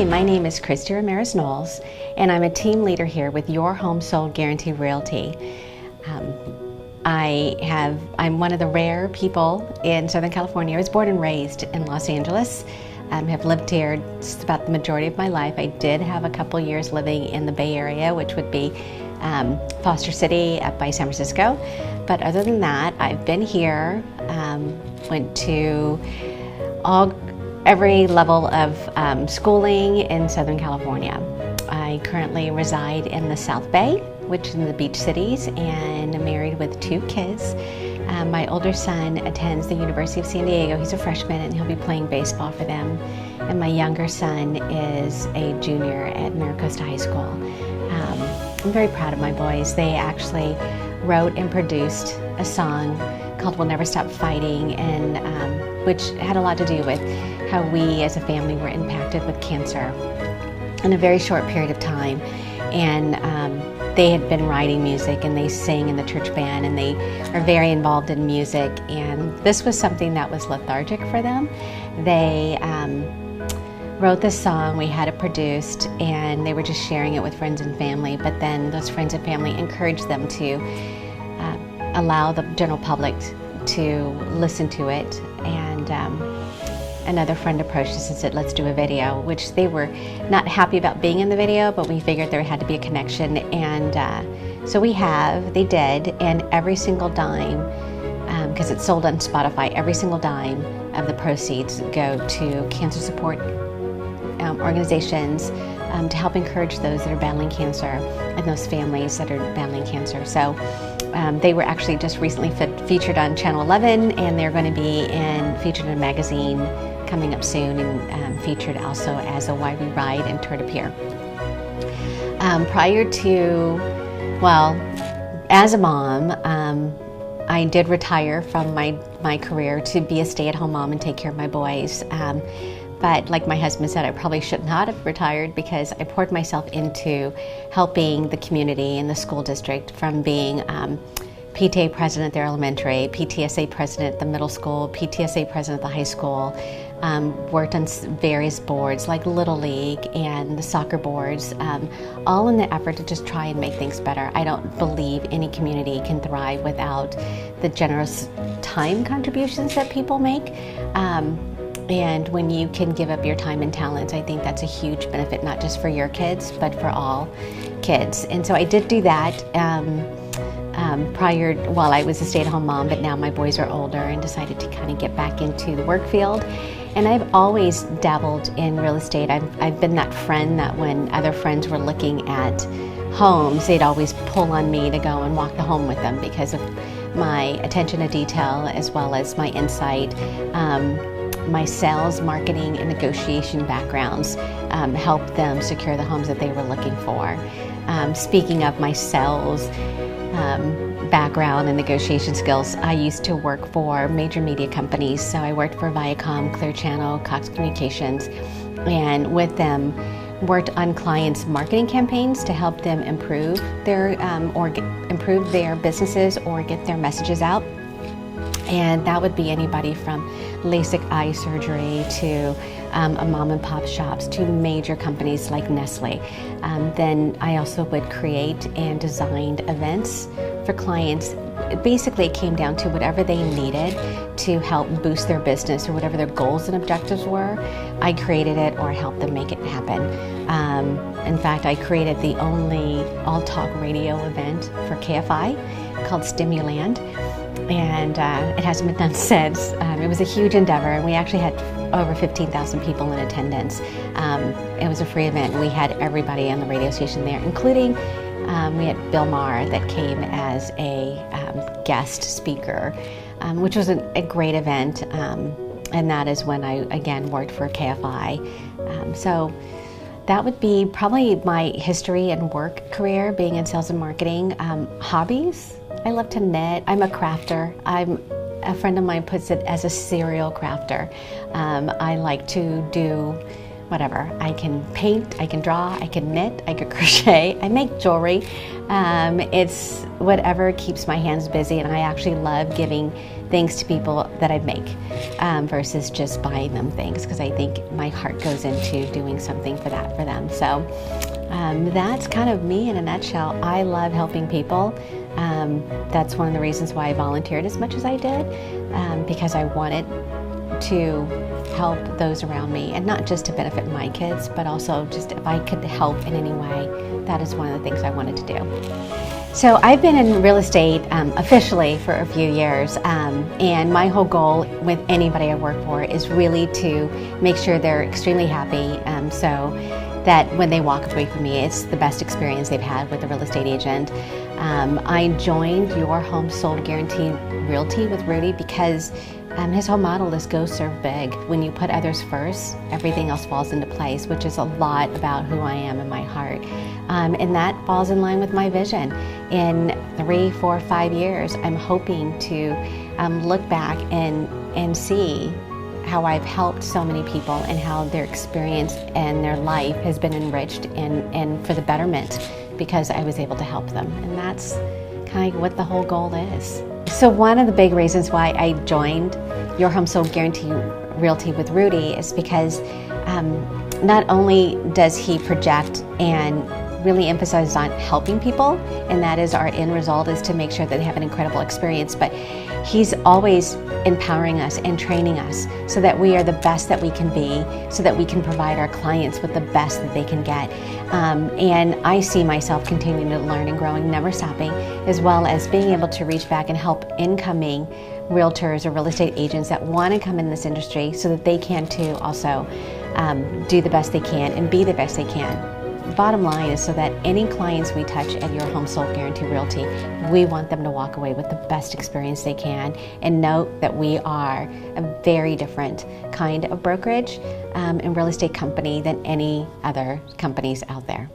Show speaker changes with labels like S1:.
S1: Hi, my name is Kristi Knowles, and I'm a team leader here with Your Home Sold Guarantee Realty. I'm one of the rare people in Southern California. I was born and raised in Los Angeles. Have lived here just about the majority of my life. I did have a couple years living in the Bay Area, which would be Foster City up by San Francisco. But other than that, I've been here, went to every level of schooling in Southern California. I currently reside in the South Bay, which is in the beach cities, and I'm married with 2 kids. My older son attends the University of San Diego. He's a freshman and he'll be playing baseball for them. And my younger son is a junior at Maricosta High School. I'm very proud of my boys. They actually wrote and produced a song called We'll Never Stop Fighting, and which had a lot to do with how we as a family were impacted with cancer in a very short period of time. And they had been writing music and they sing in the church band and they are very involved in music, and this was something that was lethargic for them. They wrote this song, we had it produced, and they were just sharing it with friends and family, but then those friends and family encouraged them to allow the general public to listen to it. And another friend approached us and said, let's do a video, which they were not happy about being in the video, but we figured there had to be a connection. And so they did, and every single dime, because it's sold on Spotify, every single dime of the proceeds go to cancer support organizations to help encourage those that are battling cancer and those families that are battling cancer. So they were actually just recently featured on Channel 11, and they're going to be featured in a magazine coming up soon, and featured also as a Why We Ride and Tour de Pierre. Prior to, as a mom, I did retire from my career to be a stay-at-home mom and take care of my boys. But like my husband said, I probably should not have retired, because I poured myself into helping the community and the school district, from being PTA president at their elementary, PTSA president at the middle school, PTSA president at the high school. Worked on various boards like Little League and the soccer boards, all in the effort to just try and make things better. I don't believe any community can thrive without the generous time contributions that people make. And when you can give up your time and talents, I think that's a huge benefit, not just for your kids, but for all kids. And so I did do that while I was a stay-at-home mom, but now my boys are older and decided to kind of get back into the work field. And I've always dabbled in real estate. I've been that friend that when other friends were looking at homes, they'd always pull on me to go and walk the home with them because of my attention to detail, as well as my insight. My sales, marketing, and negotiation backgrounds helped them secure the homes that they were looking for. Speaking of my sales background and negotiation skills, I used to work for major media companies. So I worked for Viacom, Clear Channel, Cox Communications, and with them worked on clients' marketing campaigns to help them improve their improve their businesses or get their messages out. And that would be anybody from LASIK eye surgery to a mom and pop shops to major companies like Nestle. Then I also would create and designed events for clients. Basically, it came down to whatever they needed to help boost their business or whatever their goals and objectives were. I created it or helped them make it happen. In fact, I created the only all-talk radio event for KFI called Stimuland. And it hasn't been done since. It was a huge endeavor, and we actually had over 15,000 people in attendance. It was a free event. We had everybody on the radio station there, including we had Bill Maher that came as a guest speaker, which was a great event. And that is when I again worked for KFI. So that would be probably my history and work career, being in sales and marketing. Hobbies. I love to knit. I'm a crafter. A friend of mine puts it as a serial crafter. I like to do whatever. I can paint, I can draw, I can knit, I can crochet, I make jewelry. It's whatever keeps my hands busy, and I actually love giving things to people that I make versus just buying them things, because I think my heart goes into doing something for them. So that's kind of me in a nutshell. I love helping people. That's one of the reasons why I volunteered as much as I did, because I wanted to help those around me, and not just to benefit my kids, but also just if I could help in any way, that is one of the things I wanted to do. So I've been in real estate officially for a few years, and my whole goal with anybody I work for is really to make sure they're extremely happy, so that when they walk away from me, it's the best experience they've had with a real estate agent. I joined Your Home Sold Guarantee Realty with Rudy because his whole model is go serve big. When you put others first, everything else falls into place, which is a lot about who I am in my heart. And that falls in line with my vision. In 3, 4, 5 years, I'm hoping to look back and see how I've helped so many people and how their experience and their life has been enriched and for the betterment because I was able to help them. And that's kind of what the whole goal is. So one of the big reasons why I joined Your Home Sold Guarantee Realty with Rudy is because not only does he project and really emphasize on helping people, and that is our end result, is to make sure that they have an incredible experience, but he's always empowering us and training us so that we are the best that we can be, so that we can provide our clients with the best that they can get. And I see myself continuing to learn and growing, never stopping, as well as being able to reach back and help incoming realtors or real estate agents that want to come in this industry so that they can too also do the best they can and be the best they can. Bottom line is so that any clients we touch at Your Home Sold Guarantee Realty, we want them to walk away with the best experience they can and know that we are a very different kind of brokerage and real estate company than any other companies out there.